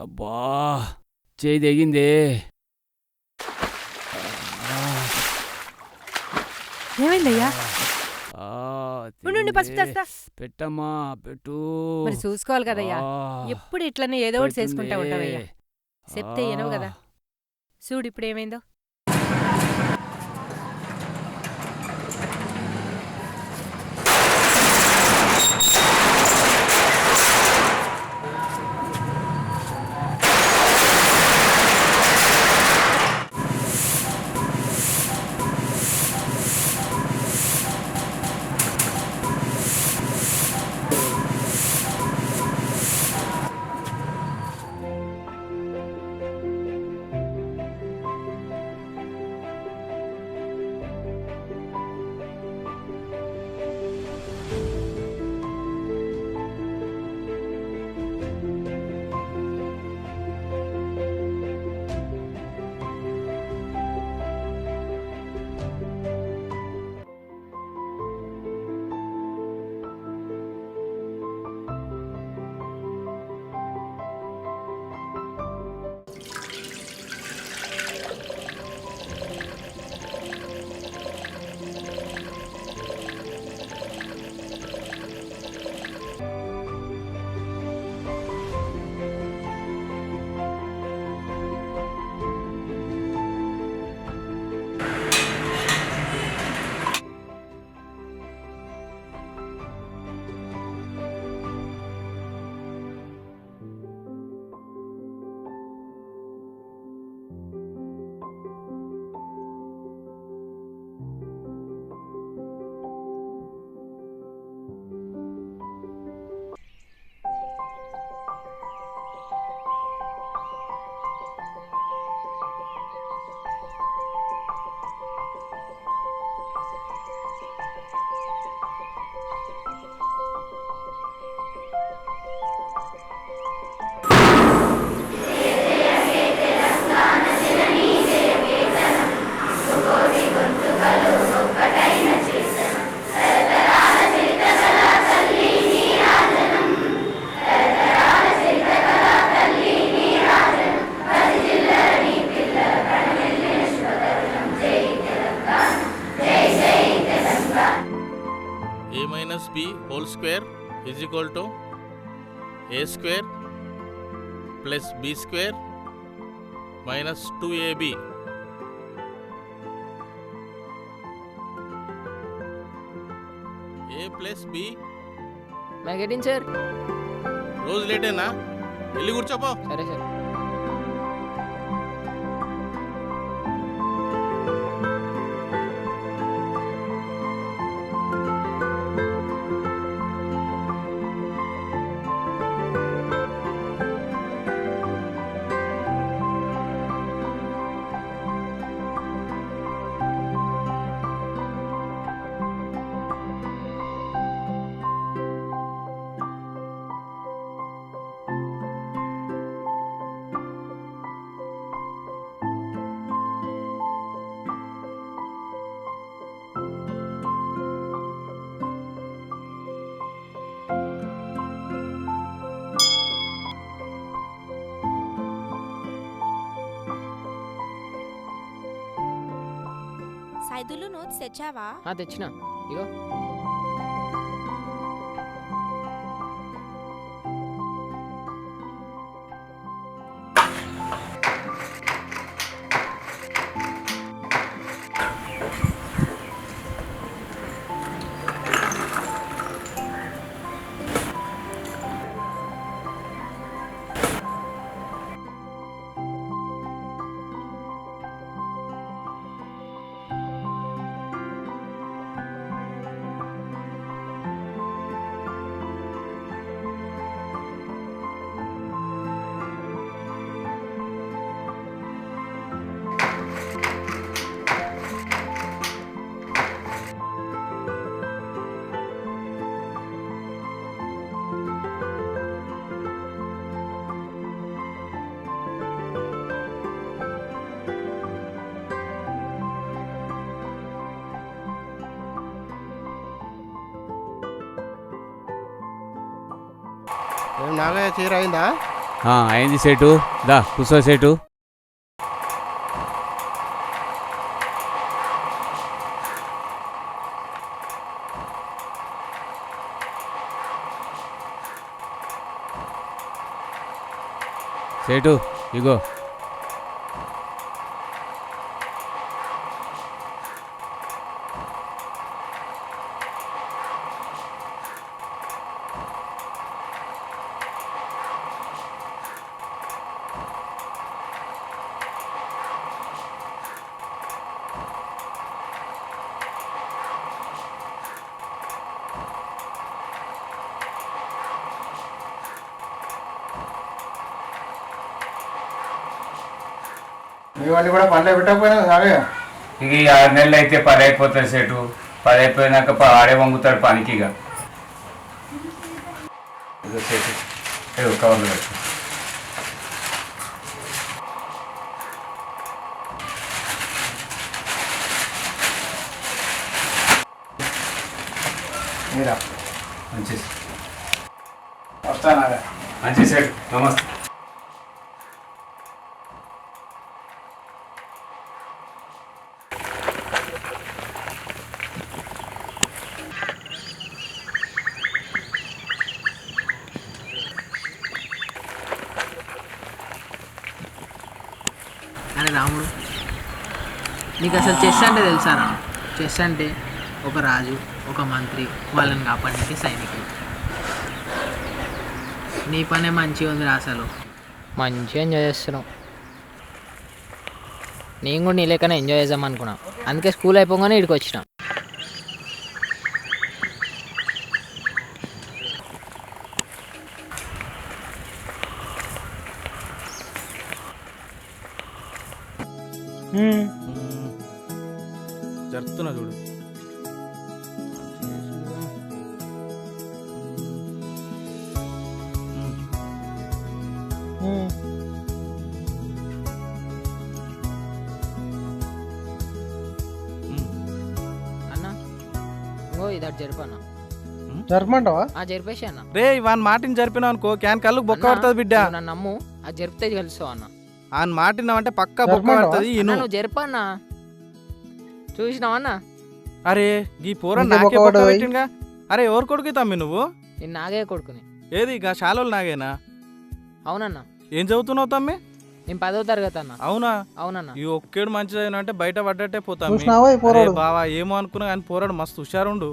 అబ్బా చేయి తెగిందే. ఏమైందయ్యా? పసుపు తెస్తా. పెట్టమ్మా పెట్టు. మరి చూసుకోవాలి కదయ్యా, ఎప్పుడు ఇట్లనే ఏదో ఒకటి చేసుకుంటా ఉంటావయ్యా. చెప్తే ఏనవు కదా. చూడు ఇప్పుడు ఏమైందో. A minus B whole square is equal to A square plus B square minus 2ab. A plus B. मैं गेटिंग सर. రోజు లేటేనా? వెళ్ళి కూర్చోపో. సరే సార్. సైదులు నోట్స్ తెచ్చావా? తెచ్చినా ఇగో. నాగయ్య చీర అయిందా? అయింది సేటు. దా కూర్చో సేటు. సేటు ఇగో. ఇవన్నీ కూడా పనులు పెట్టకపోయినా నాగయ్య. ఇక 6 నెలలు అయితే 10 అయిపోతుంది సేటు. 10 అయిపోయినాక ఆడే వంగుతాడు పనికి. ఇక ఇదో సేటు కవర్లు పెట్టు. మీరా మంచి వస్తా నాగయ్య. మంచి సేటు. నమస్తే. అరే రాముడు, నీకు అసలు చెస్ అంటే తెలుసారా? చెస్ అంటే ఒక రాజు, ఒక మంత్రి, వాళ్ళని కాపాడడానికి సైనికులు. నీ పనే మంచిగా ఉంది అసలు. మంచిగా ఎంజాయ్ చేస్తున్నావు. నేను కూడా నీ లెక్కనే ఎంజాయ్ చేద్దాం అనుకున్నా. అందుకే స్కూల్ అయిపోగానే ఇక్కడికి వచ్చిన. జరుపుతున్నా చూడు. అన్న ఇంకో ఇది అటు జరిపన్నా. జరపమంటావా? జరిపేసి అన్న. రే వాన్ మాటిని జరిపినావు అనుకో క్యాన్ కళ్ళు బొక్క పడుతుంది బిడ్డ. నన్ను నమ్ము, అది జరిపితే కలుస్తావు అన్న. ఆ మాటినావంటే పక్కా బొక్క పడుతుంది. నువ్వు జరిపన్నా. చూసినావా అన్న? అరే ఈ పోర నాకే బొక్క పెట్టిండుగా. అరే ఎవరు కొడుకు తమ్మి నువ్వు? నేను నాగే కొడుకుని. ఏది ఇక శాలోలు నాగేనా? అవునన్న, ఏం చదువుతున్నావు తమ్మి? నేను 10వ తరగతి అన్న. అవునా? అవునన్న. ఈ ఒక్కేడు మంచి చదివినంటే బయట పడ్డట్టే పోతాం. చూసినావా ఈ పోరాడు? బావా ఏమో అనుకున్నా కానీ పోరాడు మస్తు హుషారుండు.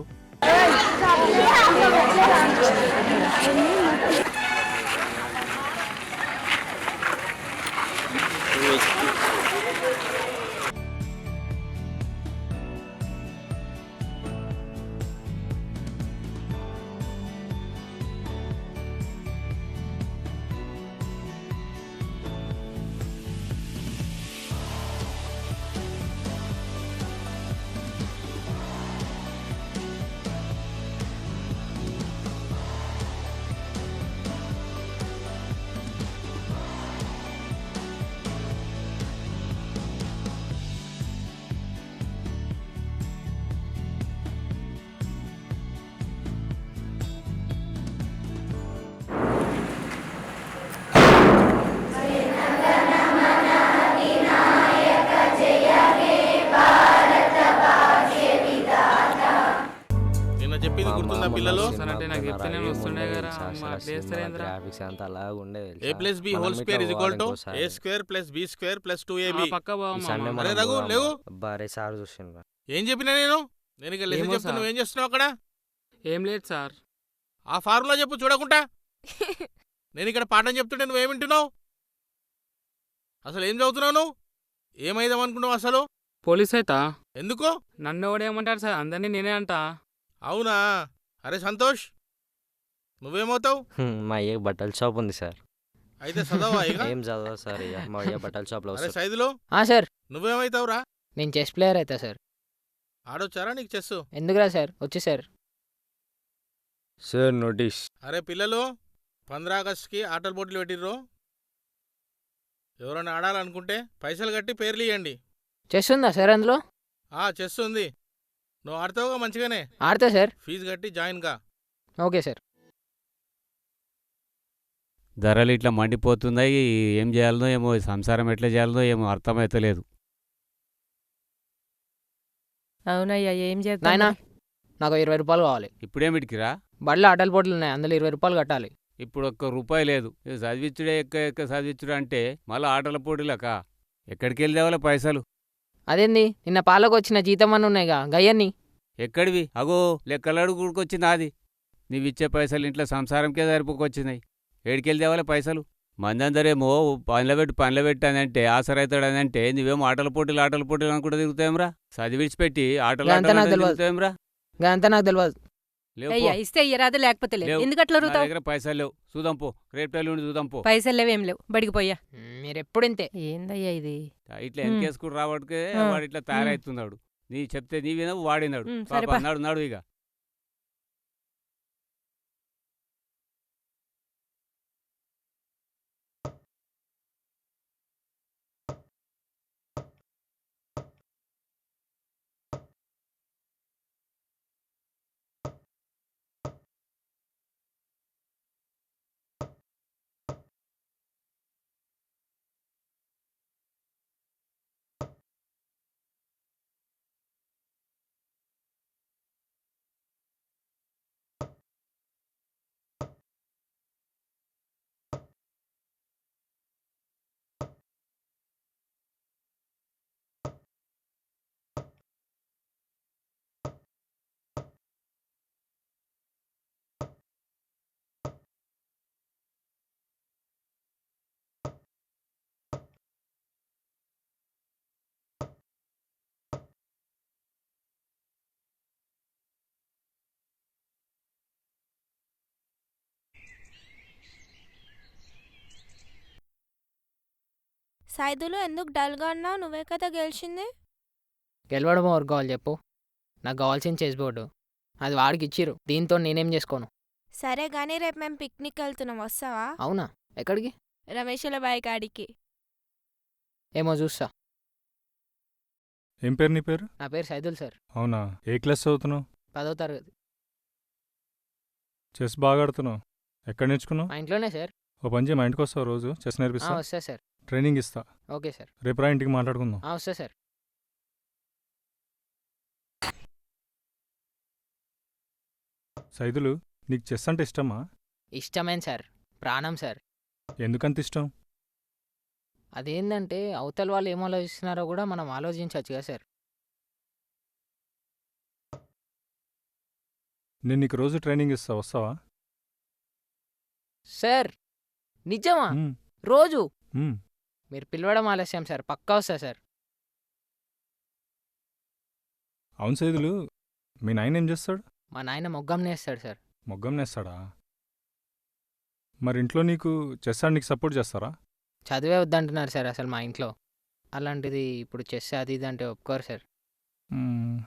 నిన్న చెప్పింది గుర్తుందా పిల్లలు? గ్రాఫిక్స్ అంతా అలాగ ఉండేది. a plus b whole square is equal to a square plus b square plus 2ab. అరే రఘు లేవు. అరే సార్ చూసిండ్రా. ఏం చెప్పినా నేను ఇక లెసన్ చెప్తున్నా, నువ్వేం చేస్తున్నావు అక్కడ? ఏం లేదు సార్. ఆ ఫార్ములా చెప్పు చూడకుండా. నేను ఇక్కడ పాఠం చెప్తుంటే నువ్వేం వింటున్నావు? అసలు ఏం చదువుతున్నావు నువ్వు? ఏమైదాం అనుకున్నావు అసలు? పోలీస్ అయితా? ఎందుకు? నన్ను ఎవడేమంటారు సార్, అందరినీ నేనే అంటా. అవునా? అరే సంతోష్ నువ్వేమవుతావు? మా అయ్య బట్టల షాప్ ఉంది సార్. అయితే చదవా ఇక? ఏం చదవా సార్, ఇక మా అయ్య బట్టల షాప్లో అరే వస్తారు. సైదులో సార్, నువ్వేమైతావురా? నేను చెస్ ప్లేయర్ అవుతా సార్. ఆడొచ్చారా నీకు చెస్? ఎందుకురా సార్, వచ్చి సార్. Sir notice. అరే పిల్లలు 15 ఆగస్టుకి ఆటల పోటీలు పెట్టిర్రు. ఎవరైనా ఆడాలనుకుంటే పైసలు కట్టి పేర్లు ఇవ్వండి. చెస్ ఉందా సార్ అందులో? చెస్ ఉంది. నువ్వు ఆడతావుగా మంచిగానే. ఆడతా సార్. ఫీజు కట్టి జాయిన్ గా. Okay sir. ధరలు ఇట్లా మండిపోతున్నాయి. ఏం చేయాలనో ఏమో, సంసారం ఎట్లా చేయాలనో ఏమో అర్థమవుతలేదు. అవునయ్యా, ఏం చేద్దాం నాయనా, మరి? నాకు 20 రూపాయలు కావాలి. ఇప్పుడేమిటికిరా? బడిలో ఆటల పోటీలు ఉన్నాయి, అందులో 20 రూపాయలు కట్టాలి. ఇప్పుడు ₹1 లేదు. ఇక చదివించుడే ఎక్క చదివించుడు అంటే మళ్ళీ ఆటల పోటీలకా? ఎక్కడికి వెళ్ళి తేవాల పైసలు? అదేంది, నిన్న పాలకు వచ్చిన జీతం అని ఉన్నాయిగా గయ్యన్ని. ఎక్కడివి? అగో లెక్కలాడు కూడుకొచ్చి నాది. నీవిచ్చే పైసలు ఇంట్లో సంసారంకే సరిపోకొచ్చినాయి. ఏడికెళ్ళి తేవాల పైసలు? మందందరేమో పనిలో పెట్టానంటే ఆసరైతాడనంటే నువ్వేమో ఆటల పోటీలు అనుకుంటూ తిరుగుతాయేమ్రా? చదివిడిచిపెట్టి ఆటలు తిరుగుతాయేమ్రా? అంతా నాకు తెలియదు. లేవు అయ్యా, ఇస్తే ఇయ్యరాదు, లేకపోతే లేవు. లేవు. ఎందుకట్లా నా రుతావు? దగ్గర పైసలు లేవు. చూద్దాం పో, రేపు నుండి చూద్దాం పో. పైసలు లేవేం లేవు, బడికి పోయా. మీరెప్పుడు ఇంతే. ఏందయ్యా ఇది? ఇట్లా వెనకేసుకుని రావడికే వాడు ఇట్లా తయారవుతున్నాడు. నీ చెప్తే నీ వినవు, వాడినాడు. సరే పాప పా. నడు ఇక. సైదులు ఎందుకు డల్గా ఉన్నావు? నువ్వే కదా గెలిచింది. గెలవడం ఎవరు కావాలి చెప్పు? నాకు కావాల్సిన చెస్ బోర్డు అది వాడికి ఇచ్చిర్రు. దీంతో నేనేం చేసుకోను. సరే గానీ రేపు మేము పిక్నిక్ వెళ్తున్నాం, వస్తావా? అవునా? ఎక్కడికి? రమేషుల బాయ్ కాడికి. ఏమో చూస్తా. ఏం పేరు నీ పేరు? నా పేరు సైదుల్ సార్. అవునా? ఏ క్లాస్ చదువుతున్నావు? 10వ తరగతి. చెస్ బాగా ఆడుతున్నావు. ఎక్కడ నేర్చుకున్నావు? మా ఇంట్లోనే సార్. ఓ పని చేయి, మా ఇంటికి వస్తావు రోజు, చెస్ నేర్పిస్తా. వస్తా సార్. ట్రైనింగ్ ఇస్తా. Okay sir. రేపు రా, ఇంటికి మాట్లాడుకుందాం. వస్తా సార్. సైదులు, నీకు చెస్ అంటే ఇష్టమా? ఇష్టమేం సార్, ప్రాణం సార్. ఎందుకంత ఇష్టం? అదేంటంటే అవతల వాళ్ళు ఏం ఆలోచిస్తున్నారో కూడా మనం ఆలోచించవచ్చు కదా సార్. నేను నీకు రోజు ట్రైనింగ్ ఇస్తా, వస్తావా? సార్ నిజమా? మ్మ్, రోజు మ్మ్. మీరు పిలవడం ఆలస్యం సార్, పక్కా వస్తా సార్. అవును సైదులు, మీ నాయన ఏం చేస్తాడు? మా నాయన మొగ్గం నేస్తాడు సార్. మొగ్గం నేస్తాడా? మరి ఇంట్లో నీకు చెస్ ఆడనీకి సపోర్ట్ చేస్తారా? చదివే వద్దంటున్నారు సార్ అసలు మా ఇంట్లో. అలాంటిది ఇప్పుడు చెస్ అది ఇది అంటే ఒప్పుకోరు సార్. మ్మ్.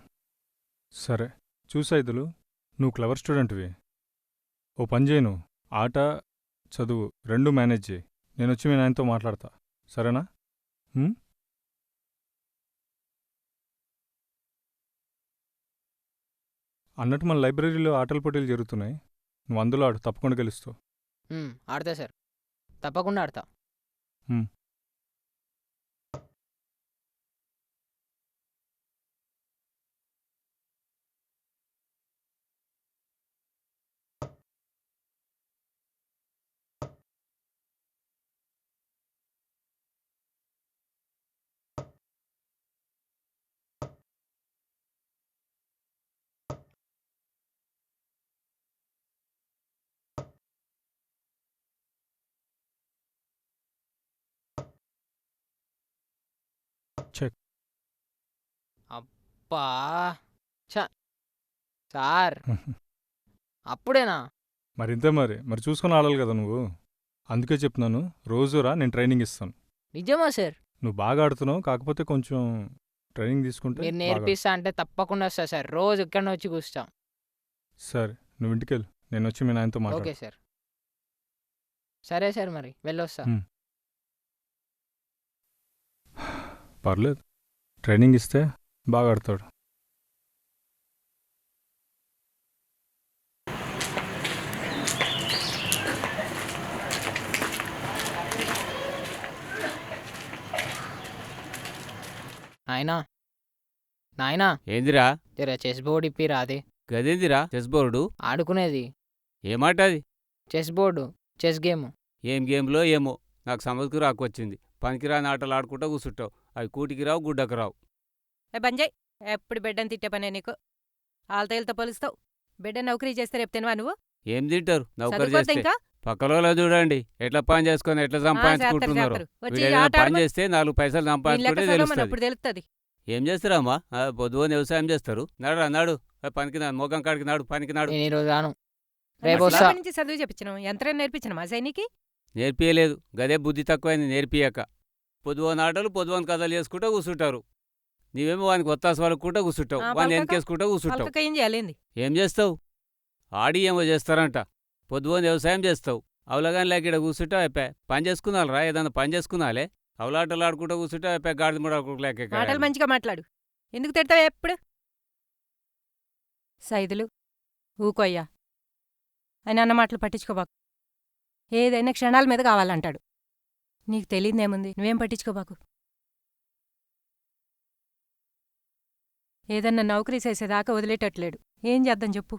సరే చూసైదులు, నువ్వు క్లవర్ స్టూడెంట్వి. ఓ పని చేయను, ఆట చదువు రెండు మేనేజ్ చేయి. నేను వచ్చి మీ నాయనతో మాట్లాడతా, సరేనా? మ్మ్? అన్నట్టు మన లైబ్రరీలో ఆటల పోటీలు జరుగుతున్నాయి. నువ్వు అందులో ఆడు, తప్పకుండా గెలుస్తావు. ఆడతా సార్, తప్పకుండా ఆడతా. మ్మ్. చెక్. అబ్బా చ సార్ అప్పుడేనా? మరింతే మరి చూసుకొని ఆడాలి కదా నువ్వు. అందుకే చెప్తున్నాను, రోజురా నేను ట్రైనింగ్ ఇస్తాను. నిజమా సార్? నువ్వు బాగా ఆడుతున్నావు, కాకపోతే కొంచెం ట్రైనింగ్ తీసుకుంటే మీరు బాగా నేర్పిస్తా అంటే తప్పకుండా వస్తా సార్. రోజు ఇక్కడ వచ్చి కూర్చుంటాం. సరే నువ్వు ఇంటికి వెళ్ళు, నేను వచ్చి మీ నాయనతో ఓకే మాట్లాడు. సార్. సరే సార్, మరి వెళ్ళొస్తా. మ్మ్. పర్లేదు, ట్రైనింగ్ ఇస్తే బాగా ఆడతాడు. నాయనా నాయనా, ఏందిరా? జర చెస్ బోర్డు ఇప్పి రాదే. గదేందిరా చెస్ బోర్డు? ఆడుకునేది ఏమాట అది? Chess board, chess game. ఏం గేమ్లో ఏమో, నాకు సమస్కు రాకొచ్చింది. పనికిరాని ఆటలు ఆడుకుంటా కూర్చుంటావు. అవి కూటికి రావు, గుడ్డకు రావు. బంజయ్, ఎప్పుడు బిడ్డను తిట్టే పనే నీకు. ఆల్తేలతో పోలుస్తావు. బిడ్డ నౌకరీ చేస్తే రేపు తినవా నువ్వు? ఏం తింటారు నౌకరు చదువుకోద్దా చేస్తే? ఇంకా? పక్కలో చూడండి ఎట్లా పని చేసుకొని ఎట్లా సంపాదించుకుంటున్నారు. వచ్చి వీడు ఏదైనా ఆట పని చేస్తే 4 పైసలు సంపాదించుకుంటే తెలుస్తుంది. అప్పుడు తెలుస్తుంది. ఏం చేస్తారమ్మా? పొద్దున వ్యవసాయం చేస్తారు. నాడు నాడు పనికి మొగం కాడికి నాడు, పనికి నాడు. నేను ఈరోజు రాను, రేపు వస్తా. చిన్నప్పటి నుంచి చదువు చెప్పించినావు, యంత్రం నేర్పించిన మా సైనికి. నేర్పియలేదు, గదే బుద్ధి తక్కువైంది నేర్పియక. పొద్దున ఆటలు పొద్దున కథలు చేసుకుంటూ కూర్చుంటారు. నీవేమో వానికి ఒత్తాసు వాళ్ళకుంటా కూర్చుంటావు, వాడిని వెనకేసుకుంటా కూర్చుంటావు. పలకక ఏం చేయాలేంది? ఏం చేస్తావు? ఆడి ఏమో చేస్తారంట. పొద్దున వ్యవసాయం చేస్తావు, అవలగాని లేక ఇక్కడ కూర్చుంటావు. అయిపోయి పని చేసుకున్నారా? ఏదన్నా పని చేసుకున్నాలే. అవలాటలు ఆడుకుంటూ కూర్చుంటావు. అయిపోయి గాడిద ముడ లేక. మాటలు మంచిగా మాట్లాడు. ఎందుకు తిడతావు ఎప్పుడు? సైదులు ఊకోయ్యా, ఆయన అన్న మాటలు పట్టించుకోబాకు. ఏదైనా క్షణాల మీద కావాలంటాడు. నీకు తెలియదేముంది, నువ్వేం పట్టించుకోబాకు. ఏదన్నా నౌకరీ చేసేదాకా వదిలేటట్లేడు. ఏం చేద్దాం చెప్పు?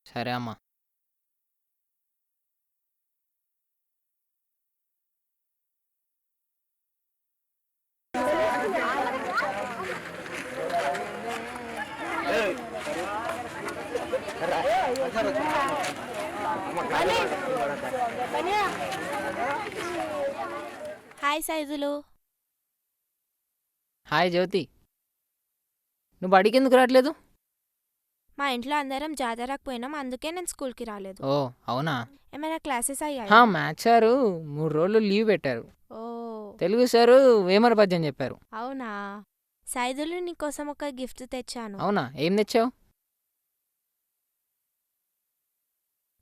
సరే అమ్మా. హాయ్ సైజులు. హాయ్ జ్యోతి, నువ్వు బడికి ఎందుకు రావట్లేదు? మా ఇంట్లో అందరం జాతరకు పోయినాం, అందుకే నేను స్కూల్కి రాలేదు. ఓ అవునా? ఏమైనా క్లాసెస్ అయ్యాయి? మ్యాథ్స్ సారు 3 రోజులు లీవ్ పెట్టారు. ఓ తెలుగు సారు వేమన పద్యం చెప్పారు. అవునా? సైజులు నీకోసం ఒక గిఫ్ట్ తెచ్చాను. అవునా? ఏం తెచ్చావు?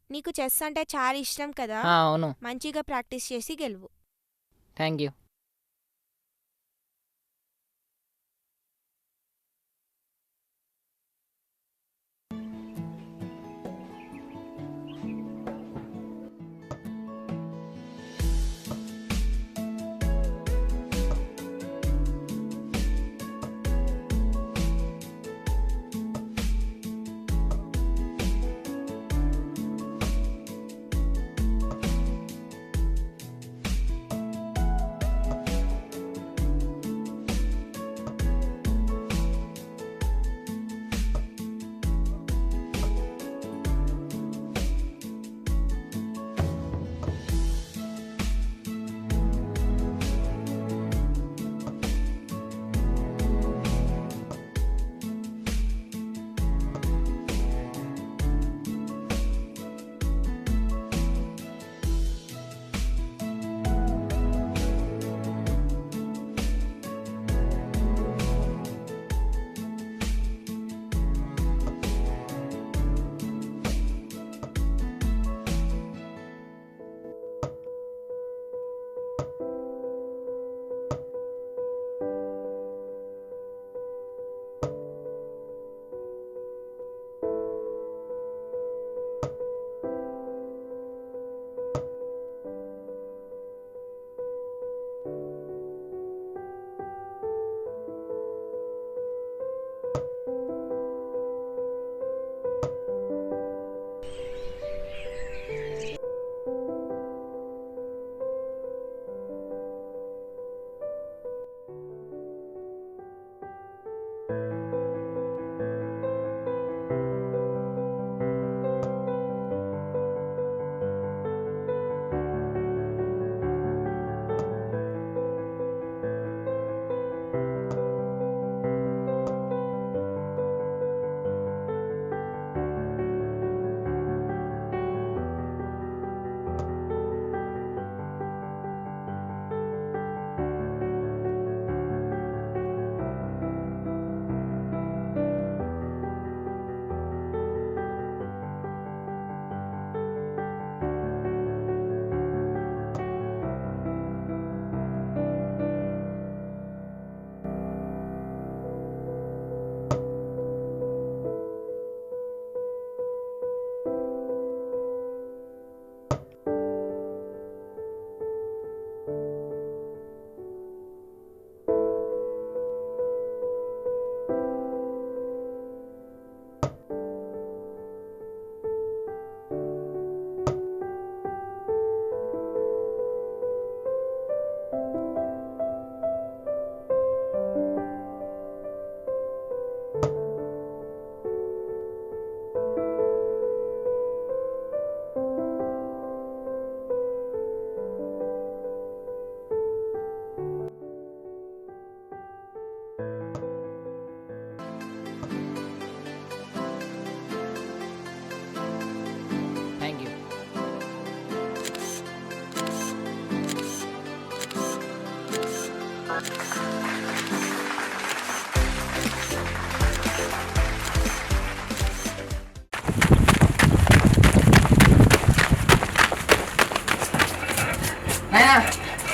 నీకు చెస్ అంటే చాలా ఇష్టం కదా, అవును. మంచిగా ప్రాక్టీస్ చేసి గెలువు. Thank you.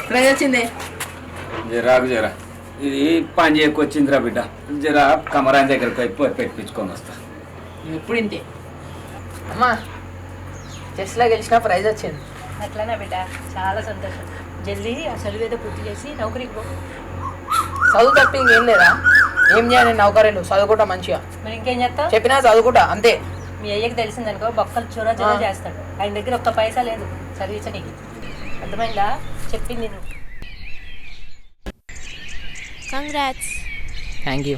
ప్రైజ్ వచ్చింది. జరాకు జరా ఇది పని చేయకొచ్చిందిరా బిడ్డ. జరా కమరాన్ దగ్గరికి పోయి పెట్టించుకొని వస్తా. ఎప్పుడు ఇంతే. అమ్మా చెస్లో గెలిచిన ప్రైజ్ వచ్చింది. అట్లానా బిడ్డ, చాలా సంతోషం. జల్దీ ఆ చదువు ఏదో పూర్తి చేసి నౌకరీకి పో. చదువు తప్ప ఇంకేం లేదా? ఏం చేయాలి నౌకరీలు? చదువుకుంటా మంచిగా. మరి ఇంకేం చేస్తావు? చెప్పినా చదువుకుంటా అంతే. మీ అయ్యకి తెలిసిందనుకో బొక్కలు చొర చేస్తాడు. ఆయన దగ్గర ఒక్క పైసా లేదు చదివించడానికి. అర్థమైందా? చెప్పింది నువ్వు. కంగ్రాట్స్. Thank you.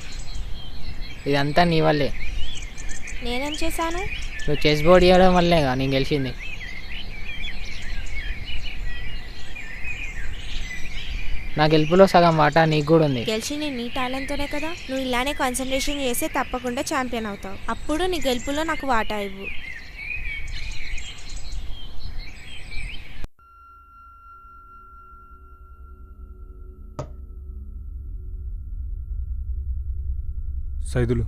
ఇదంతా నీ వల్లే. నేనేం చేశాను? నువ్వు చెస్ బోర్డ్ ఇవ్వడం వల్లేగా నేను గెలిచింది. నా గెలుపులో సగం వాటా నీకు కూడా ఉంది. గెలిచింది నీ టాలెంట్తోనే కదా. నువ్వు ఇలానే కాన్సన్ట్రేషన్ చేస్తే తప్పకుండా ఛాంపియన్ అవుతావు. అప్పుడు నీ గెలుపులో నాకు వాటా ఇవ్వు. సైదులు,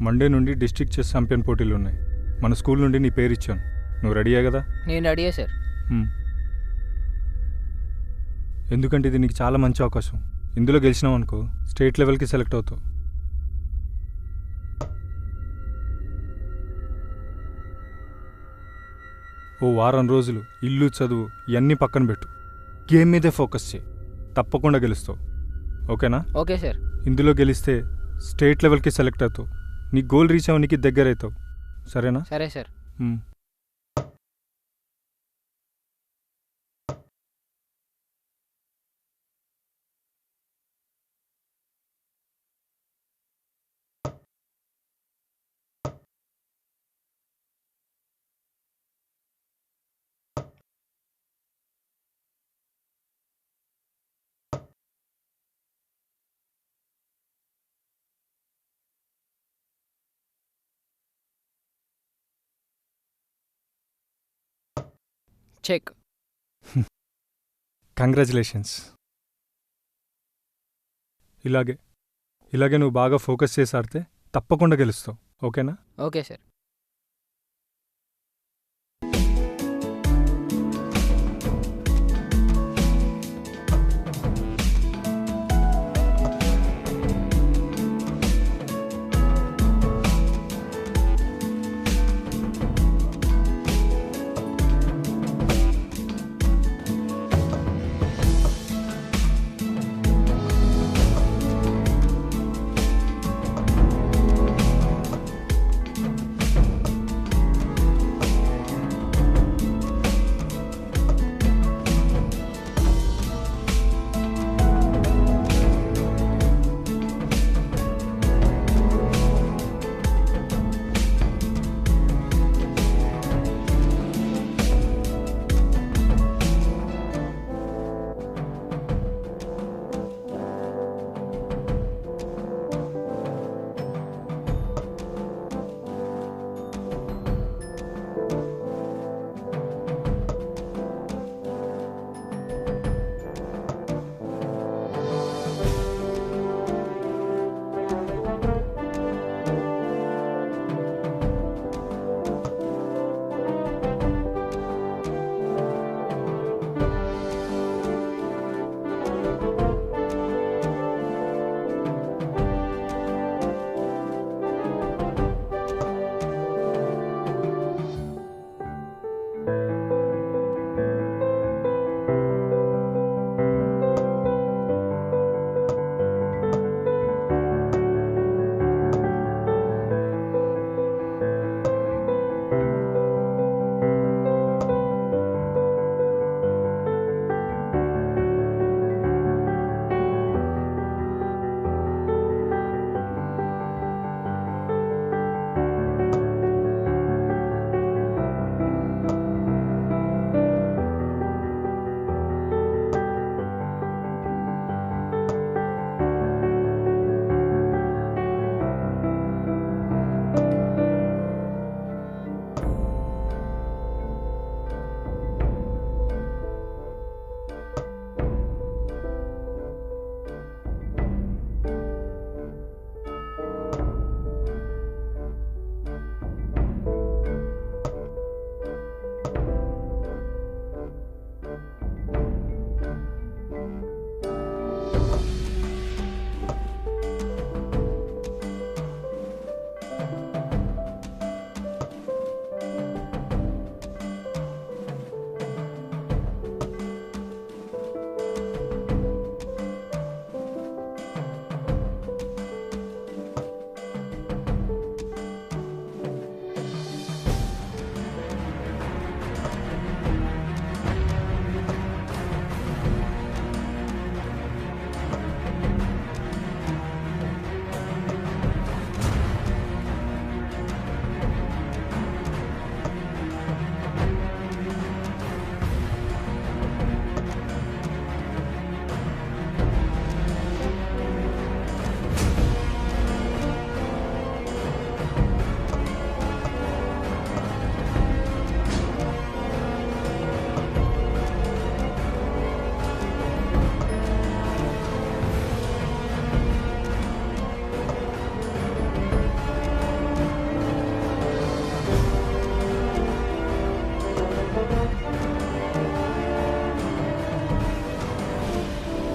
మండే నుండి డిస్ట్రిక్ట్ చెస్ ఛాంపియన్ పోటీలు ఉన్నాయి. మన స్కూల్ నుండి నీ పేరు ఇచ్చాను. నువ్వు రెడీయే కదా? నేను రెడీయే సార్. ఎందుకంటే ఇది నీకు చాలా మంచి అవకాశం. ఇందులో గెలిచినావు అనుకో స్టేట్ లెవెల్కి సెలెక్ట్ అవుతావు. ఓ వారం రోజులు ఇల్లు, చదువు ఇవన్నీ పక్కన పెట్టు. గేమ్ మీదే ఫోకస్ చేయి. తప్పకుండా గెలుస్తావు. ఓకేనా? Okay sir. ఇందులో గెలిస్తే స్టేట్ లెవెల్కి సెలెక్ట్ అవుతావు. నీ గోల్ రీచ్ అవ్వడానికి దగ్గర అవుతావు. సరేనా? సరే సార్. చెక్. కంగ్రాచులేషన్స్. ఇలాగే నువ్వు బాగా ఫోకస్ చేసి ఆడితే తప్పకుండా గెలుస్తావు. ఓకేనా? Okay sir.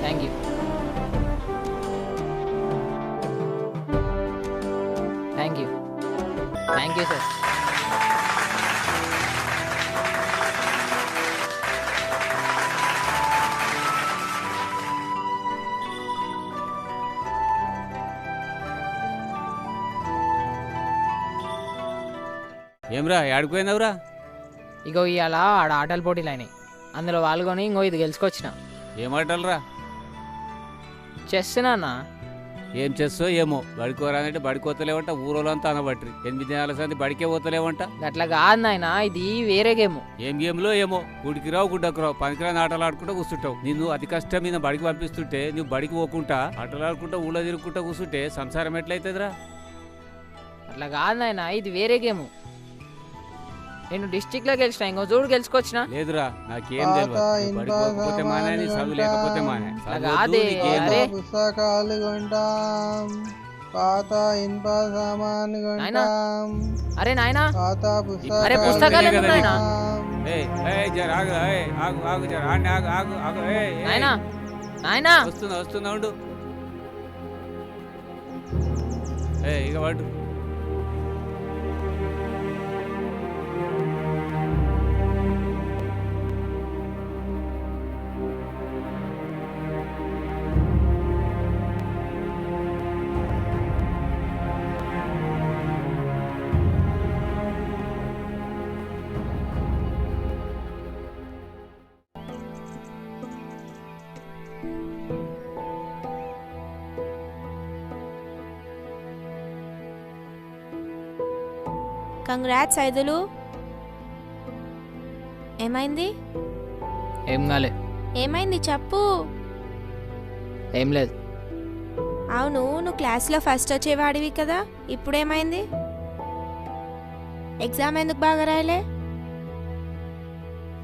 Thank you. Thank you. Thank you sir. ఏమ్రా ఏడిపోయినావురా? ఇగో ఇవాళ ఆడ ఆటల పోటీలు అయినాయి, అందులో పాల్గొని ఇంకో ఇది గెలుచుకొచ్చిన. ఏమాటలరా? చెస్ నాన్న. ఏం చేస్తో ఏమో, బడికోరానంటే బడికోతలేవంట, ఊరోళ్ళంతా అనబట్టి 8 నెలల సంది బడికే పోతలేవంట. అట్లా కాదు నాయన, ఇది వేరే గేమ్. ఏం గేమ్లో ఏమో, గుడికి రావు గుడ్డకు రావు, పనికిరాని ఆటలు ఆడుకుంటూ కూర్చుంటావు. నిన్ను అతి కష్టం మీద బడికి పంపిస్తుంటే నువ్వు బడికి పోకుండా ఆటలు ఆడుకుంటూ ఊళ్ళో తిరుగుకుంటూ కూర్చుంటే సంసారం ఎట్లయితుందిరా? అట్లా కాదు నాయన, ఇది వేరే గేమ్. నేను డిస్టిక్లో గెలిచిన, ఇంకో చూడు గెలుచుకొచ్చిన. లేదురా, నాకేం తెలియదు. బడికి పోకపోతే మానే, చదువు లేకపోతే మానే. అదే అరే పుస్తకాలు కొంటాం, పాత ఇనుప సామాన్ కొంటాం. అరే నాయనా, పాత అరే పుస్తకాలు ఎందుకు నాయనా? నాయనా నాయనా వస్తున్నా ఉండు. ఇక వాడు కంగ్రాట్స్ ఐదులు. ఏమైంది? ఏం కాలే. ఏమైంది చెప్పు. ఏం లేదు. అవును, నువ్వు క్లాస్లో ఫస్ట్ వచ్చేవాడివి కదా, ఇప్పుడేమైంది? ఎగ్జామ్ ఎందుకు బాగా రాయలే?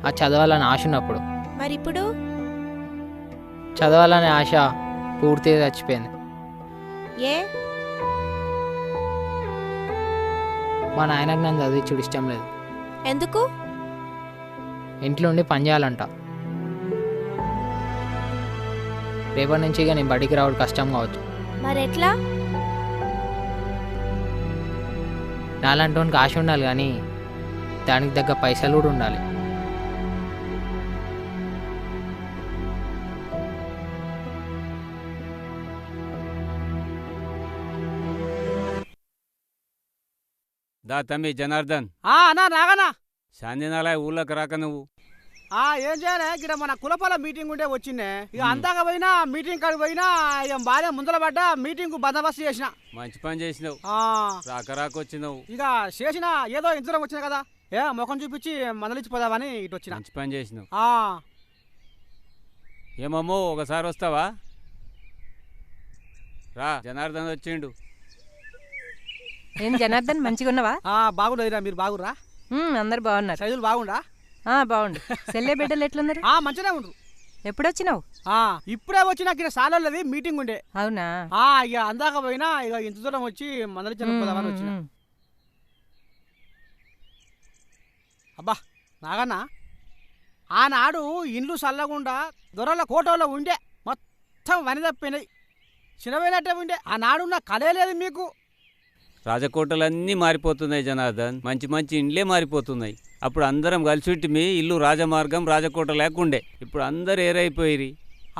ఆ చదవాలని ఆశ ఉన్నప్పుడు. మరి ఇప్పుడు? చదవాలనే ఆశ పూర్తిగా చచ్చిపోయింది. ఏ? మా నాయనకు నన్ను చదివించుడు ఇష్టం లేదు. ఎందుకు? ఇంట్లో ఉండి పని చేయాలంట. రేపటి నుంచి ఇక నేను బడికి రావడం కష్టం కావచ్చు. మరి ఎట్లా? నాలంటోనికి ఆశ ఉండాలి, కానీ దానికి తగ్గ పైసలు కూడా ఉండాలి. దా తమ్మి జనార్దన్, అన్నా నాగన్నా. శాంతినాల ఊళ్ళోకి రాక నువ్వు. ఏం చేయాలి, ఇక్కడ మన కులపాల మీటింగ్ ఉంటే వచ్చిండే. ఇక అందాక పోయినా మీటింగ్ కాడికి పోయినా, ఇక భార్య ముందర పడ్డా మీటింగ్ బందోబస్తు చేసిన. మంచి పని చేసినావు, రాక వచ్చినావు. ఇక చేసిన ఏదో ఇంతరం వచ్చిన కదా, ముఖం చూపించి మందలిచ్చిపోదామని ఇటు వచ్చిన. మంచి పని చేసినావు. ఏమమ్మో, ఒకసారి వస్తావా? రా, జనార్దన్ వచ్చిండు. ఏం జనార్దన్, మంచిగా ఉన్నావా? బాగుండదురా, మీరు బాగుర్రా? అందరు బాగున్నారు. సైజులు బాగుండా? బాగుండు. సెల్లే బిడ్డలు ఎట్లున్నారు? మంచిగా ఉండ్రు. ఎప్పుడొచ్చినావు? ఇప్పుడే వచ్చిన సాలది మీటింగ్ ఉండే. అవునా? ఇక అందాక పోయినా, ఇక ఇంత దూరం వచ్చి మందలిచ్చిపోదామని వచ్చిన. అబ్బా నాగన్నా, ఆనాడు ఇండ్లు చల్లకుండా దొరల కోటలో ఉండే, మొత్తం వని తప్పినాయి, చిన్నపోయినట్టే ఉండే. ఆనాడున్న కళే లేదు మీకు. రాజకోటలన్నీ మారిపోతున్నాయి జనార్దన్, మంచి మంచి ఇండ్లే మారిపోతున్నాయి. అప్పుడు అందరం కలిసి మీ ఇల్లు రాజమార్గం రాజకోట లేకుండే, ఇప్పుడు అందరు ఏరైపోయి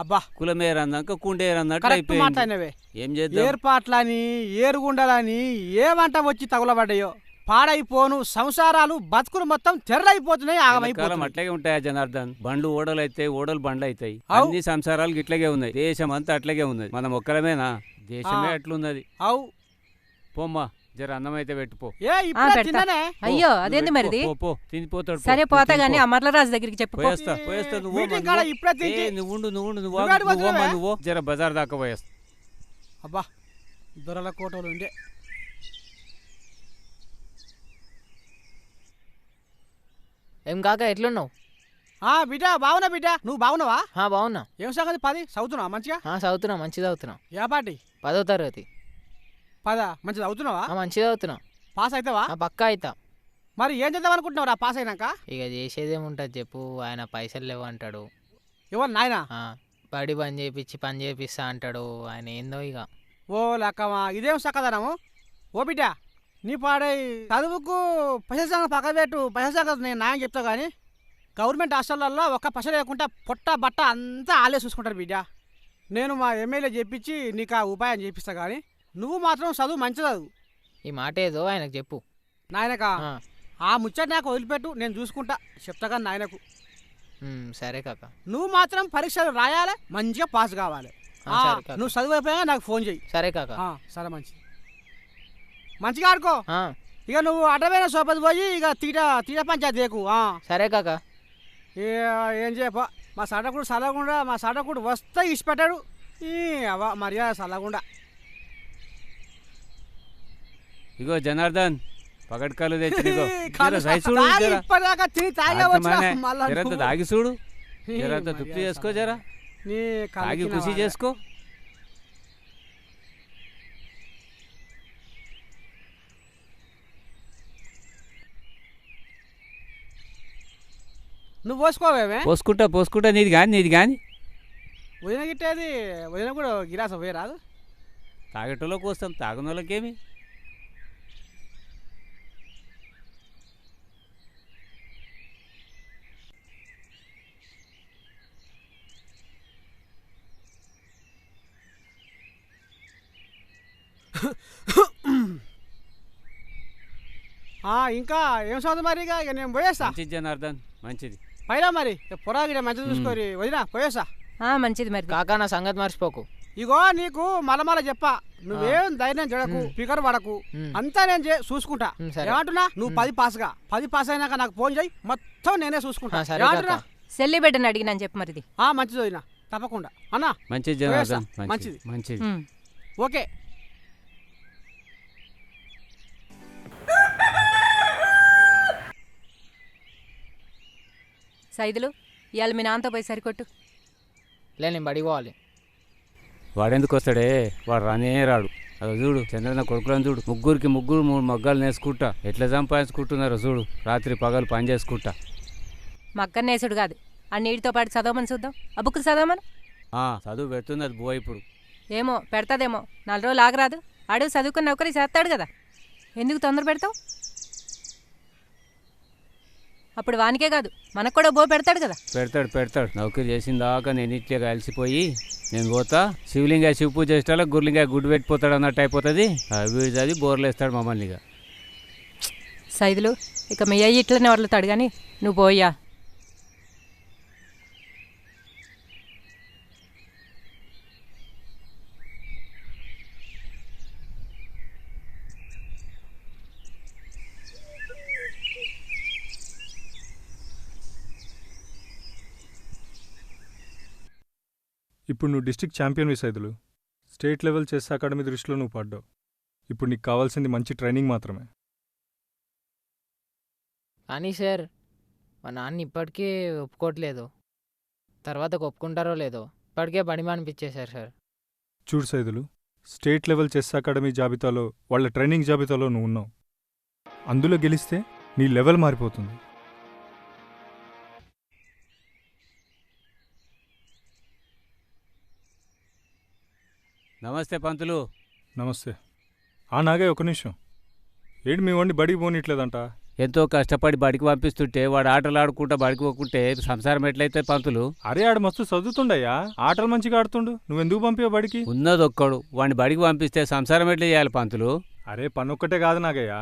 అబ్బా కులమేరన్నాక కుండేరన్నట్టు అయిపోయింది. ఏం చేద్దాం? ఏర్పాట్లని ఏరుగుండాలని ఏమంట వచ్చి తగులబడ్డాయో, పాడైపోను సంసారాలు బతుకులు మొత్తం తెరలైపోతున్నాయి, ఆగమైపోతున్నాయి. అట్లాగే ఉంటాయా జనార్దన్? బండ్లు ఓడలు అయితే, ఓడలు బండ్లు అవుతాయి. అన్ని సంసారాలు ఇట్లాగే ఉన్నాయి. దేశం అంతా అట్లాగే ఉన్నది. మనం ఒక్కరమేనా? దేశమే అట్లున్నది. అవు పోమ్మా, జర అన్నం అయితే పెట్టుపో. అయ్యో అదేంది మరిది? తినిపోతాడు. సరే పోతా గానీ అమర్లరాజు దగ్గరికి చెప్పు. పోయేస్తా నువ్వు జర బజార్ దాకా పోయేస్తా. అబ్బా దొరల కోటలు ఉండే. ఏం కాక ఎట్లున్నావు? బిడ్డ బాగున్నా. బిడ్డ నువ్వు బాగున్నావా? బాగున్నా. ఏం సంగతి? 10 చదువుతున్నావా మంచిగా? చదువుతున్నా, మంచిగా చదువుతున్నా. ఏ పాటి? 10వ తరగతి. 10 మంచిగా చదువుతున్నావా? మంచిగా చదువుతున్నా. పాస్ అవుతావా? పక్కా అవుతా. మరి ఏం చేద్దాం అనుకుంటున్నావు రా పాస్ అయినాక? ఇక చేసేదేముంటుంది చెప్పు, ఆయన పైసలు లేవు అంటాడు. ఎవరు నాయనా? బడి పని చేపిస్తా అంటాడు. ఆయన ఏందో ఇక. ఓ లక్కమా, ఇదేం చక్కదనము. ఓ బిడ్డ, నీ పాడై చదువుకు పైసల సంగతి పక్క పెట్టు. పైసల సంగతి నేను న్యాయం చెప్తా కానీ గవర్నమెంట్ హాస్టల్లో ఒక్క పైసలు లేకుండా పొట్ట బట్ట అంతా ఆలే చూసుకుంటారు బిడ్డ. నేను మా ఎమ్మెల్యే చెప్పించి నీకు ఆ ఉపాయం చేపిస్తా కానీ నువ్వు మాత్రం చదువు మంచి చదువు. ఈ మాట ఏదో ఆయనకు చెప్పు. నాయనకా ఆ ముచ్చట నాకు వదిలిపెట్టు, నేను చూసుకుంటా. చెప్తా కానీ నాయనకు. సరే కాక. నువ్వు మాత్రం పరీక్షలు రాయాలి, మంచిగా పాస్ కావాలి. సరే కాక. నువ్వు చదువు అయిపోయాక నాకు ఫోన్ చెయ్యి. సరే కాక. సరే మంచిది, మంచిగా ఆడుకో. ఇక నువ్వు అడ్డమైన సోపతి పోయి ఇక తీట పంచాయతీ దేకు. సరే కాక. ఏం చేయపో, మా సడకుడు సలగుండా, మా సడకుడు వస్తే ఇచ్చిపెట్టాడు. అవ మర్యాద సలగుండా. ఇగో జనార్దన్ పగడ్కాలు తెచ్చి ఇప్పటిదాకా తిని తాగి చూడు, జరంత తృప్తి చేసుకో, జరా తాగి ఖుషి చేసుకో. నువ్వు పోసుకోవేమే? పోసుకుంటా నీది కానీ వదిన గిట్టేది, వదిన కూడా గిరాస పోయి రాదు. తాగేటోళ్ళకి వస్తాం, తాగిన వాళ్ళకేమి. ఇంకా ఏం చదువు మరి? ఇక నేను పోయేస్తా. మంచిది జనార్దన్, మంచిది. పైరా మరి పొరాగిడ మంచిది చూసుకోరి. వదినా పోయేస్తా. మంచిది మరి కాకా, నా సంగతి మర్చిపోకు. ఇగో నీకు మలమల చెప్పా, నువ్వేం ధైర్యం చెడకు, ఫికర్ పడకు, అంతా నేను చూసుకుంటా. ఏమంటున్నా? నువ్వు 10 పాస్గా 10 పాస్ అయినాక నాకు ఫోన్ చేయి, మొత్తం నేనే చూసుకుంటా. ఏమంటున్నా? సెల్లి బిడ్డని అడిగినని చెప్పు మరిది. మంచిది వదినా, తప్పకుండా. అన్నా మంచిది జనార్దన్, మంచిది మంచిది. ఓకే. సైదులు, ఇవాళ మీ నాన్నతో పోయి సరికొట్టు. నేను బడికి పోవాలి. వాడెందుకు వస్తాడే, వాడు రానే రాడు. అది చూడు, చంద్రన్న కొడుకులను చూడు, ముగ్గురు 3 మగ్గాలు నేసుకుంటా ఎట్లా సంపాదించుకుంటున్నారో చూడు. రాత్రి పగలు పని చేసుకుంటా. మగ్గన్నేసుడు కాదు, ఆ నీటితో పాటు చదవమని చూద్దాం. ఆ బుక్ చదవమను. చదువు పెడుతుంది అది బో. ఇప్పుడు ఏమో పెడతాదేమో, 4 రోజులు ఆగరాదు. అడుగు చదువుకున్న ఒకరి చేస్తాడు కదా, ఎందుకు తొందర పెడతావు? అప్పుడు వానికే కాదు మనకు కూడా బో పెడతాడు కదా. పెడతాడు. నౌకరీ చేసిన దాకా నేను ఇట్లే కలిసిపోయి నేను పోతా. శివలింగ శివ పూజ చేసేలా గుర్లింగ గుడ్డు పెట్టిపోతాడు అన్నట్టు అయిపోతుంది. వీడు చదివి బోర్లు వేస్తాడు మమ్మల్ని. ఇక సైదులు, ఇక మీ అయ్యి ఇట్లనే వదులుతాడు కానీ నువ్వు పోయా. ఇప్పుడు నువ్వు డిస్ట్రిక్ట్ ఛాంపియన్వి Saidulu. State level chess academy దృష్టిలో నువ్వు పడ్డావు. ఇప్పుడు నీకు కావాల్సింది మంచి ట్రైనింగ్ మాత్రమే. కానీ సార్, మా నాన్న ఇప్పటికే ఒప్పుకోవట్లేదు. తర్వాత ఒప్పుకుంటారో లేదో, ఇప్పటికే బడి మానిపించేశారు సార్. చూడు Saidulu, state level chess academy జాబితాలో, వాళ్ళ ట్రైనింగ్ జాబితాలో నువ్వు ఉన్నావు. అందులో గెలిస్తే నీ లెవెల్ మారిపోతుంది. నమస్తే పంతులు. నమస్తే. నాగే ఒక నిమిషం. ఏంటి మీ వాడిని బడికి పోనీట్లేదంట? ఎంతో కష్టపడి బడికి పంపిస్తుంటే వాడు ఆటలు ఆడుకుంటా బడికి పోకుంటే సంసారం ఎట్లయితే పంతులు? అరే ఆడు మస్తు చదువుతుండయ్యా, ఆటలు మంచిగా ఆడుతుండు. నువ్వెందుకు పంపావు బడికి? ఉన్నదొక్కడు, వాడిని బడికి పంపిస్తే సంసారం ఎట్లా చేయాలి పంతులు? అరే పనొక్కటే కాదు నాగయ్యా,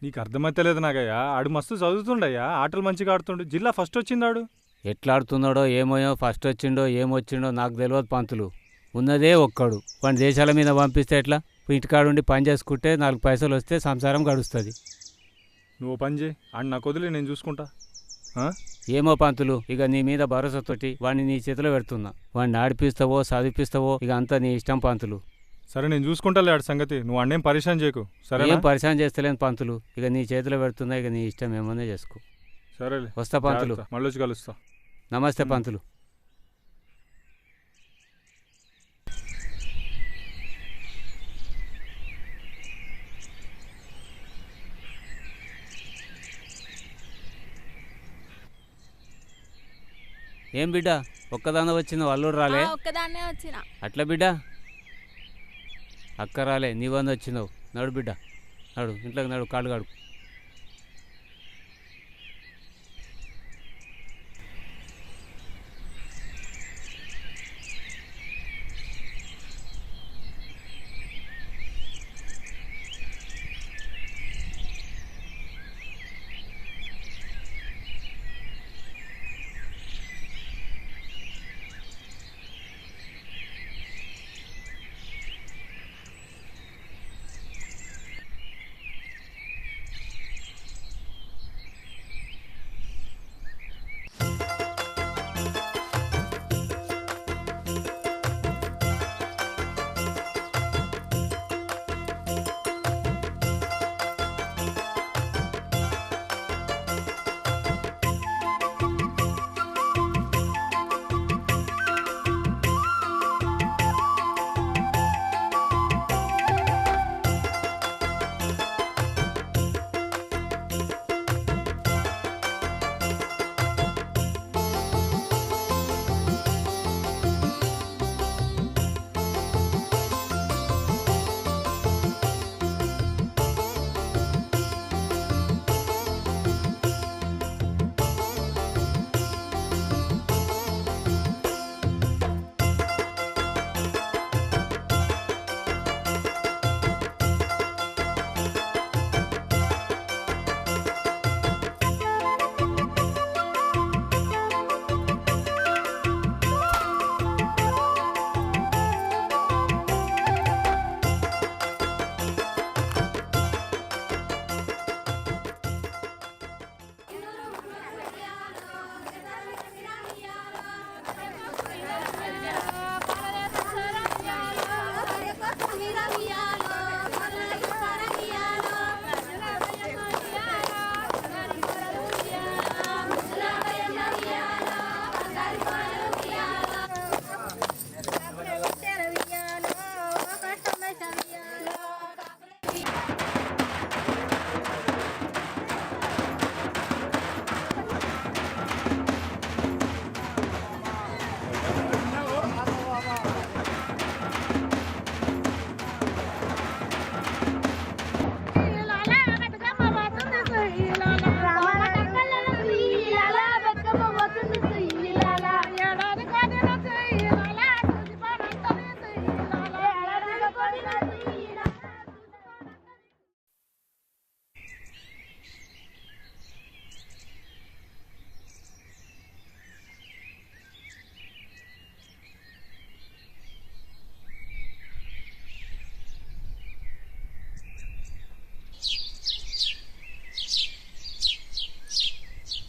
నీకు అర్థమైతలేదు నాగయ్యా. ఆడు మస్తు చదువుతుండయ్యా, ఆటలు మంచిగా ఆడుతుండు. జిల్లా ఫస్ట్ వచ్చిందాడు. ఎట్లా ఆడుతున్నాడో ఏమోయో, ఫస్ట్ వచ్చిండో ఏమొచ్చిండో నాకు తెలియదు పంతులు. ఉన్నదే ఒక్కడు, వాడి దేశాల మీద పంపిస్తే ఎట్లా? ఇంటికాడుండి పని చేసుకుంటే 4 పైసలు వస్తే సంసారం గడుస్తుంది. నువ్వు పని చేయి, ఆడు నాకు వదిలే, నేను చూసుకుంటా. ఏమో పంతులు, ఇక నీ మీద భరోసాతోటి వాడిని నీ చేతిలో పెడుతున్నా. వాడిని ఆడిపిస్తావో చదివిపిస్తావో ఇక అంతా నీ ఇష్టం పంతులు. సరే నేను చూసుకుంటాలే ఆడి సంగతి, నువ్వు అన్నేం పరిశాన్ చేయకు. సరే ఏం పరిశాన్ చేస్తలేను పంతులు, ఇక నీ చేతిలో పెడుతున్నా. ఇక నీ ఇష్టం ఏమన్నా చేసుకో. సరేలే, వస్తా పంతులు. మళ్ళీ వచ్చి కలుస్తా. నమస్తే పంతులు. ఏం బిడ్డ ఒక్కదాన వచ్చింది అల్లుడు రాలే? ఒక్కదాన్నే వచ్చిన. అట్లా బిడ్డ అక్క రాలే, నీ వంద వచ్చినావు. నడు బిడ్డ నడు, ఇంట్లోకి నడు, కాళ్ళు కాడు.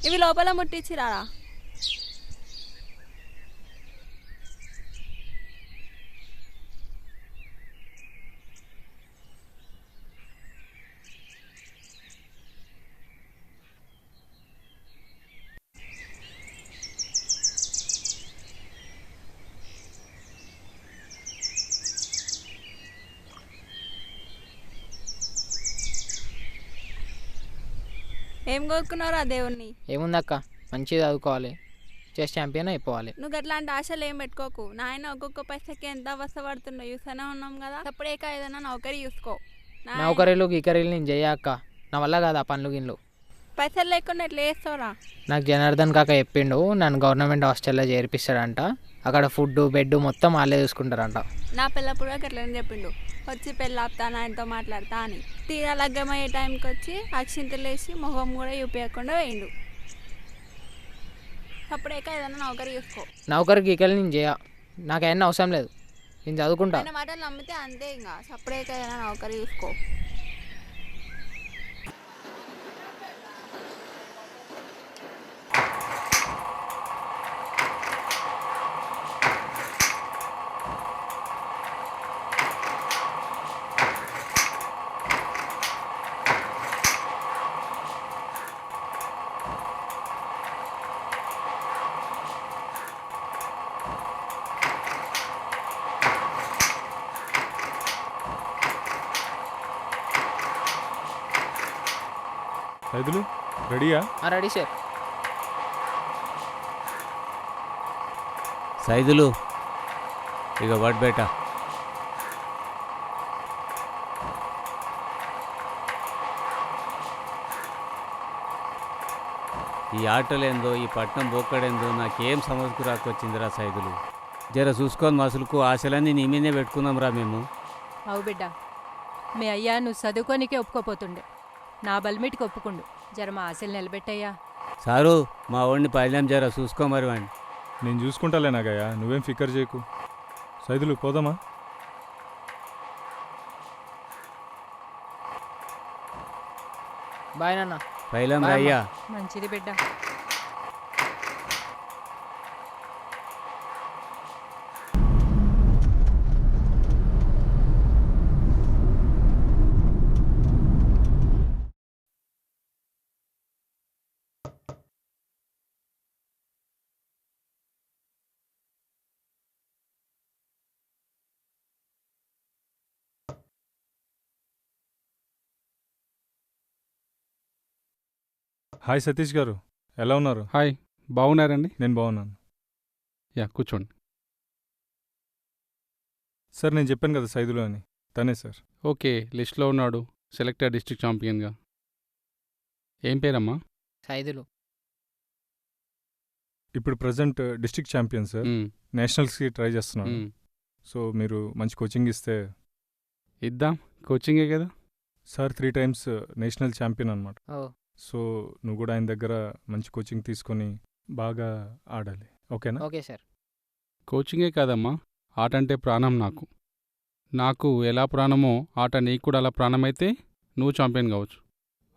ఇవి లోపల ముట్టించిరా? ఏం కోరుకున్నారా దేవుణ్ణి? ఏముందక్క, మంచిగా చదువుకోవాలి, చెస్ ఛాంపియన్ అయిపోవాలి. నువ్వు అట్లాంటి ఆశలు ఏం పెట్టుకోకు. నాయన ఒక్కొక్క పైసకి ఎంత అవస్థపడుతుండో చూస్తూనే ఉన్నాం కదా. అప్పుడేక ఏదైనా నౌకరీ చూసుకో. నౌకరీలు గీకరీలు నేను చెయ్యక్క, నా వల్ల కాదు ఆ పనులు గిన్లు. పైసలు లేకుండా ఎట్లా చేస్తావురా? నాకు జనార్దన్ కాక చెప్పిండు నన్ను గవర్నమెంట్ హాస్టల్లో చేర్పిస్తాడంట. అక్కడ ఫుడ్ బెడ్ మొత్తం వాళ్ళే చూసుకుంటారంట. నా పిల్లప్పుడు అట్లని చెప్పిండు, వచ్చి పెళ్ళి ఆపుతాను ఆయనతో మాట్లాడతా అని. తీరా లగ్గమయ్యే టైంకి వచ్చి అక్షింతలు వేసి మొహం కూడా చూపించకుండా వేయండు. అప్పుడేక ఏదైనా నౌకరీ చూసుకో. నౌకరీ గీకలు నేను చేయ, నాకేమన్నా అవసరం లేదు, నేను చదువుకుంటా. ఆయన మాటలు నమ్మితే అంతే. ఇంకా అప్పుడేక ఏదైనా నౌకరీ చూసుకో. రైతులు రెడీయా? Ready sir. సైదులు ఇక వడ్ బేట. ఈ ఆటలేందో ఈ పట్నం బోక్కడేందో నాకేం సమస్యకు రాకొచ్చిందిరా సైదులు. జర చూసుకొని మసులుకు ఆశలన్నీ నీ మీదే పెట్టుకున్నాం రా మేము. అవు బిడ్డ, మీ అయ్యా నువ్వు చదువుకోనికే ఒప్పుకోపోతుండే, నా బల్మిటికి ఒప్పుకుండు. జర మా ఆశలు నిలబెట్టయ్యా. సారు మా వాడిని పైలాం జర చూసుకో మరి వాడిని. నేను చూసుకుంటాలే నాగయ్య, నువ్వేం ఫికర్ చేయకు. సైదులు పోదామా? బాయ్ నాన్న. పైలాం బాయ్ అయ్యా. మంచిది బిడ్డ. హాయ్ సతీష్ గారు, ఎలా ఉన్నారు? హాయ్, బాగున్నారండి? నేను బాగున్నాను. యా, కూర్చోండి. సార్ నేను చెప్పాను కదా సైదులు అని, తనే సార్. ఓకే, లిస్ట్లో ఉన్నాడు, సెలెక్టెడ్ డిస్ట్రిక్ట్ ఛాంపియన్గా. ఏం పేరమ్మా? సైదులు. ఇప్పుడు ప్రజెంట్ డిస్ట్రిక్ట్ ఛాంపియన్ సార్. నేషనల్స్కి ట్రై చేస్తున్నాడు. సో మీరు మంచి కోచింగ్ ఇస్తే. ఇద్దాం, కోచింగే కదా సార్. 3 times నేషనల్ ఛాంపియన్ అనమాట. ఓ సో నువ్వు కూడా ఆయన దగ్గర మంచి కోచింగ్ తీసుకొని బాగా ఆడాలి, ఓకేనా? Okay sir. కోచింగే కాదమ్మా, ఆట అంటే ప్రాణం నాకు. నాకు ఎలా ప్రాణమో ఆట నీకు కూడా అలా ప్రాణమైతే నువ్వు ఛాంపియన్ కావచ్చు.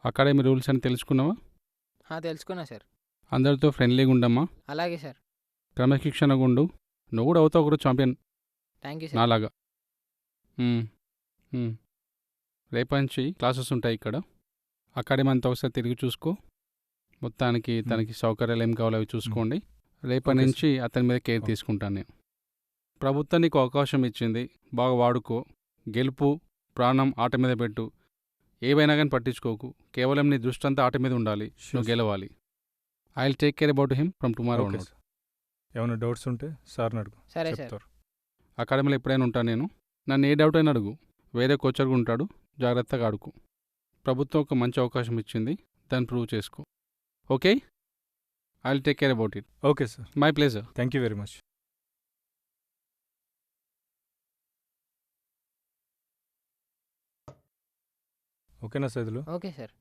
అకాడమీ రూల్స్ అని తెలుసుకున్నావా? తెలుసుకున్నా సార్. అందరితో ఫ్రెండ్లీగా ఉండమ్మా. అలాగే సార్. క్రమశిక్షణగా ఉండు. నువ్వు కూడా అవుతావు కూడా ఛాంపియన్ థ్యాంక్ యూ సార్. నాలాగా. రేపటి నుంచి క్లాసెస్ ఉంటాయి ఇక్కడ. అకాడమీ అంతా ఒకసారి తిరిగి చూసుకో. మొత్తానికి తనకి సౌకర్యాలు ఏం కావాలో అవి చూసుకోండి. రేపటి నుంచి అతని మీద కేర్ తీసుకుంటాను నేను. ప్రభుత్వం నీకు అవకాశం ఇచ్చింది, బాగా వాడుకో. గెలుపు ప్రాణం ఆట మీద పెట్టు. ఏవైనా కానీ పట్టించుకోకు. కేవలం నీ దృష్టి అంతా ఆట మీద ఉండాలి. నువ్వు గెలవాలి. I will take care about him from tomorrow. ఏమైనా డౌట్స్ ఉంటే సార్ని అడుగు, సరే చెప్తారు. అకాడమీలో ఎప్పుడైనా ఉంటాను నేను. నన్ను ఏ డౌట్ అయినా అడుగు. వేరే కోచర్గా ఉంటాడు, జాగ్రత్తగా ఆడుకో. ప్రభుత్వం ఒక మంచి అవకాశం ఇచ్చింది, దాన్ని ప్రూవ్ చేసుకో. Okay, I will take care about it. Okay sir. My pleasure. Thank you very much. ఓకేనా సైదులు? Okay sir.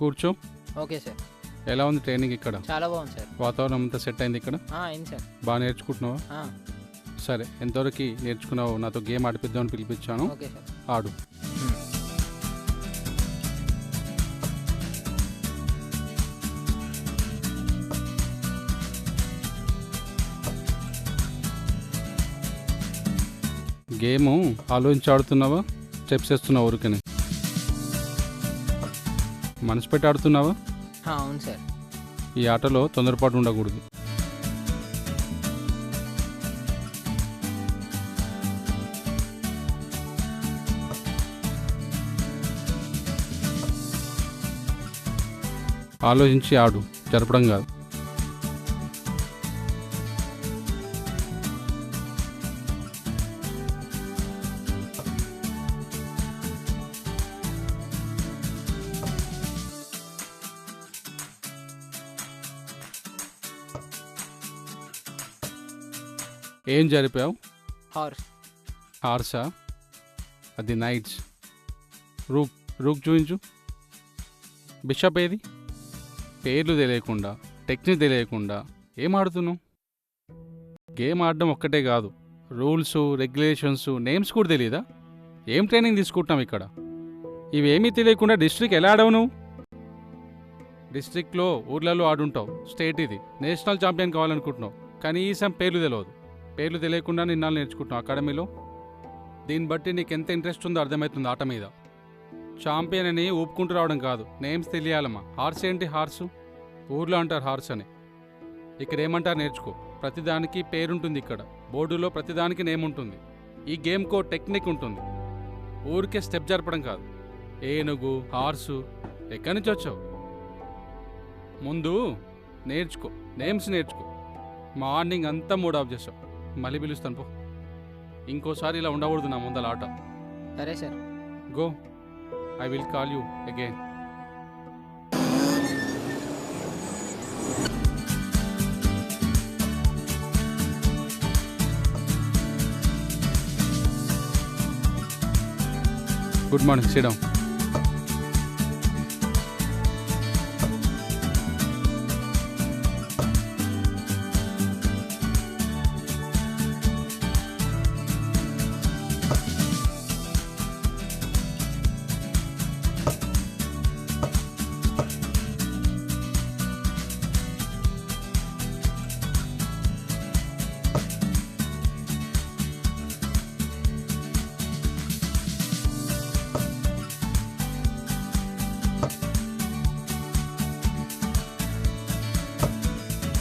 కూర్చో. Okay sir. ఎలా ఉంది ట్రైనింగ్ ఇక్కడ? చాలా బాగుంది సార్. వాతావరణం అంతా సెట్ అయింది ఇక్కడ? అయింది సార్. బాగా నేర్చుకుంటున్నావా? సరే, ఎంతవరకు నేర్చుకున్నావు? నాతో గేమ్ ఆడిపిద్దామని పిలిపించాను. Okay sir. ఆడు. గేము ఆలోచించి ఆడుతున్నావా, స్టెప్స్ వేస్తున్నావా ఊరికని? మనసు పెట్టి ఆడుతున్నావా? అవును సార్. ఈ ఆటలో తొందరపాటు ఉండకూడదు. ఆలోచించి ఆడు, జరపడం కాదు. ఏం జరిపావు? హార్స్. హార్సా? అది నైట్స్. రూక్ రూక్ చూపించు. బిషప్ ఏది? పేర్లు తెలియకుండా, టెక్నిక్ తెలియకుండా ఏం ఆడుతున్నావు? గేమ్ ఆడడం ఒక్కటే కాదు, రూల్స్, రెగ్యులేషన్స్, నేమ్స్ కూడా తెలియదా? ఏం ట్రైనింగ్ తీసుకుంటున్నాం ఇక్కడ? ఇవేమీ తెలియకుండా డిస్ట్రిక్ట్ ఎలా ఆడవు నువ్వు? డిస్ట్రిక్ట్లో ఊర్లలో ఆడుంటావు, స్టేట్ ఇది, నేషనల్ ఛాంపియన్ కావాలనుకుంటున్నావు, కనీసం పేర్లు తెలియదు. పేర్లు తెలియకుండా నిన్నాళ్ళు నేర్చుకుంటున్నావు అకాడమీలో. దీన్ని బట్టి నీకు ఎంత ఇంట్రెస్ట్ ఉందో అర్థమవుతుంది ఆట మీద. ఛాంపియన్ అని ఊపుకుంటూ రావడం కాదు, నేమ్స్ తెలియాలమ్మా. హార్స్ ఏంటి? హార్సు ఊర్లో అంటారు హార్స్ అని, ఇక్కడ ఏమంటారు నేర్చుకో. ప్రతిదానికి పేరుంటుంది ఇక్కడ, బోర్డులో ప్రతిదానికి నేమ్ ఉంటుంది. ఈ గేమ్కో టెక్నిక్ ఉంటుంది, ఊరికే స్టెప్ జరపడం కాదు. ఏనుగు, హార్సు ఎక్కడి నుంచి వచ్చావు? ముందు నేర్చుకో, నేమ్స్ నేర్చుకో. మార్నింగ్ అంతా మూడ్ ఆఫ్ చేసావు, మళ్ళీ పిలుస్తాను పో. ఇంకోసారి ఇలా ఉండకూడదు నా ముందల ఆట. సరే sir. Go, I will call you again. Good morning, sit down.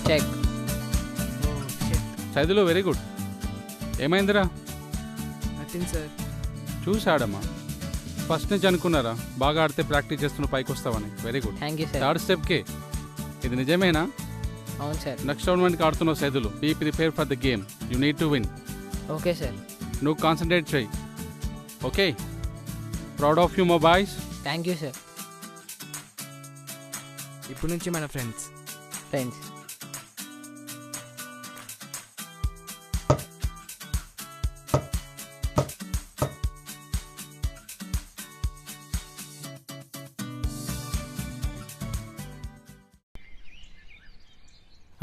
Check. సైదులో వెరీ గుడ్. ఏమైందిరా? Nothing sir. చూసాడమ్మా, ఫస్ట్ నుంచి అనుకున్నారా బాగా ఆడితే ప్రాక్టీస్ చేస్తున్న పైకి వస్తావని. Very good. Thank you sir. Third స్టెప్కే. ఇది నిజమేనా? అవును సార్. నెక్స్ట్ టోర్నమెంట్కి ఆడుతున్నావు Saidulu. Be prepare for the game, you need to win. Okay sir. నువ్వు కాన్సన్ట్రేట్ చేయి. Okay, proud of you my boys. Thank you sir. ఇప్పుడు నుంచి మన ఫ్రెండ్స్.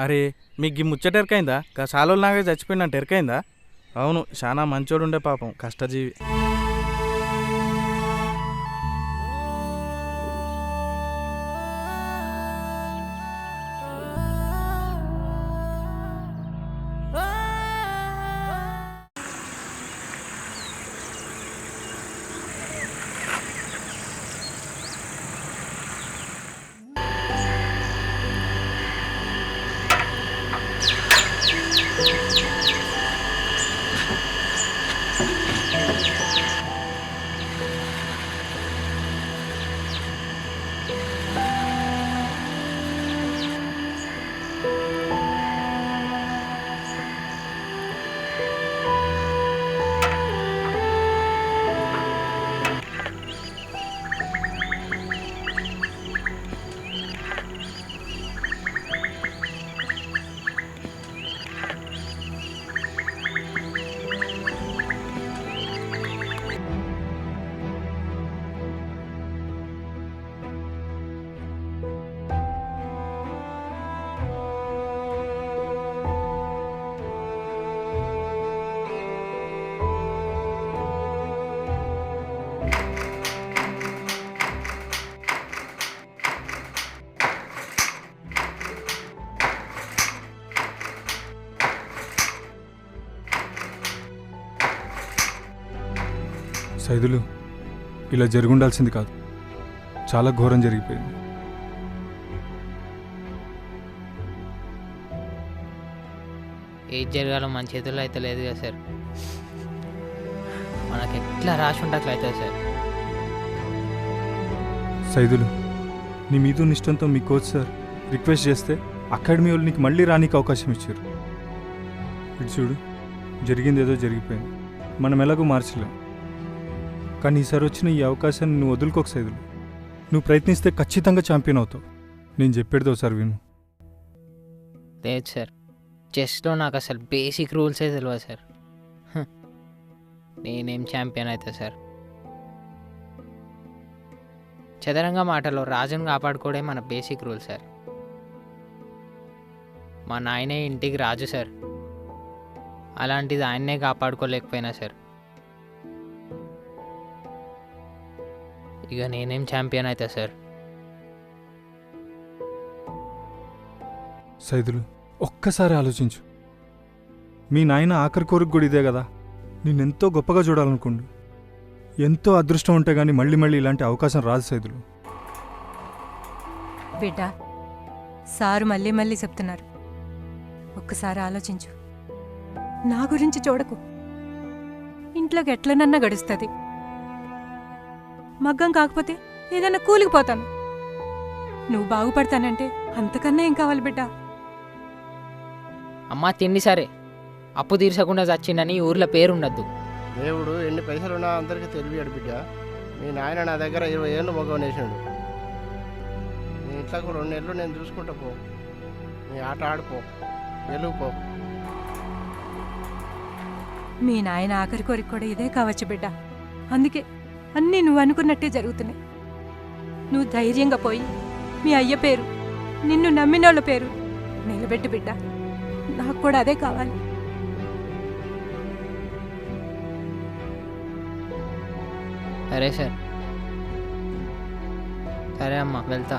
అరే మీకు ఈ ముచ్చట ఎరకైందా? గా సాలోలు నాగే చచ్చిపోయినట్టు ఎరకైందా? అవును, చాలా మంచోడు ఉండే పాపం, కష్టజీవి. సైదులు, ఇలా జరుగుండాల్సింది కాదు, చాలా ఘోరం జరిగిపోయింది. ఏది జరగాలో మన చేతుల్లో అయితే లేదు కదా సార్. మనకి ఎట్లా రాసి ఉంటే అట్లా అవుతుంది సార్. సైదులు, నీ మీద ఇష్టంతో మీ కోచ్ సార్ రిక్వెస్ట్ చేస్తే అకాడమీ వాళ్ళు నీకు మళ్ళీ రానికి అవకాశం ఇచ్చారు. ఇటు చూడు, జరిగింది ఏదో జరిగిపోయింది, మనం ఎలాగో మార్చలేం. కానీ ఈసారి వచ్చిన ఈ అవకాశాన్ని నువ్వు వదులుకోక సైదులు. నువ్వు ప్రయత్నిస్తే ఖచ్చితంగా ఛాంపియన్ అవుతావు. నేను చెప్పేది ఒకసారి విను. లేదు సార్, చెస్లో నాకు అసలు బేసిక్ రూల్సే తెలియదు సార్. నేనేం ఛాంపియన్ అవుతా సార్? చదరంగ మాటలో రాజును కాపాడుకోవడే మన బేసిక్ రూల్ సార్. మా నాయనే ఇంటికి రాజు సార్, అలాంటిది ఆయన్నే కాపాడుకోలేకపోయినా సార్. ఇక నేనేం ఛాంపియన్ అవుతా సార్? సైదులు, ఒక్కసారి ఆలోచించు. మీ నాయన ఆఖరి కోరిక కూడా ఇదే కదా. నిన్నెంతో గొప్పగా చూడాలనుకుండు. ఎంతో అదృష్టం ఉంటే గానీ మళ్ళీ మళ్ళీ ఇలాంటి అవకాశం రాదు సైదులు. బిడ్డ, సారు మళ్ళీ మళ్ళీ చెప్తున్నారు, ఒక్కసారి ఆలోచించు. నా గురించి చూడకు. ఇంట్లోకి ఎట్లనన్నా గడుస్తుంది. మగ్గం కాకపోతే ఏదైనా కూలికిపోతాను. నువ్వు బాగుపడతానంటే అంతకన్నా ఏం కావాలి బిడ్డ? అమ్మా తిండి సరే, అప్పు తీర్చకుండా చచ్చిందని ఊర్లో పేరుండద్దు. దేవుడు ఎన్ని పైసలున్నా అందరికీ తెలియడు బిడ్డ. మీ నాయన నా దగ్గర 20 ఏళ్ళు మొగ్గం వేసాడు. నీ ఇంట్లోకి 2 నెలలు నేను చూసుకుంటా పో. నీ ఆట ఆడుకో, గెలుపో. మీ నాయన ఆఖరి కోరిక కూడా ఇదే కావచ్చు బిడ్డ. అందుకే అన్నీ నువ్వు అనుకున్నట్టే జరుగుతున్నాయి. నువ్వు ధైర్యంగా పోయి మీ అయ్య పేరు, నిన్ను నమ్మినోళ్ళ పేరు నిలబెట్టు బిడ్డ. నాకు కూడా అదే కావాలి. సరే సార్, సరే అమ్మా, వెళ్తా.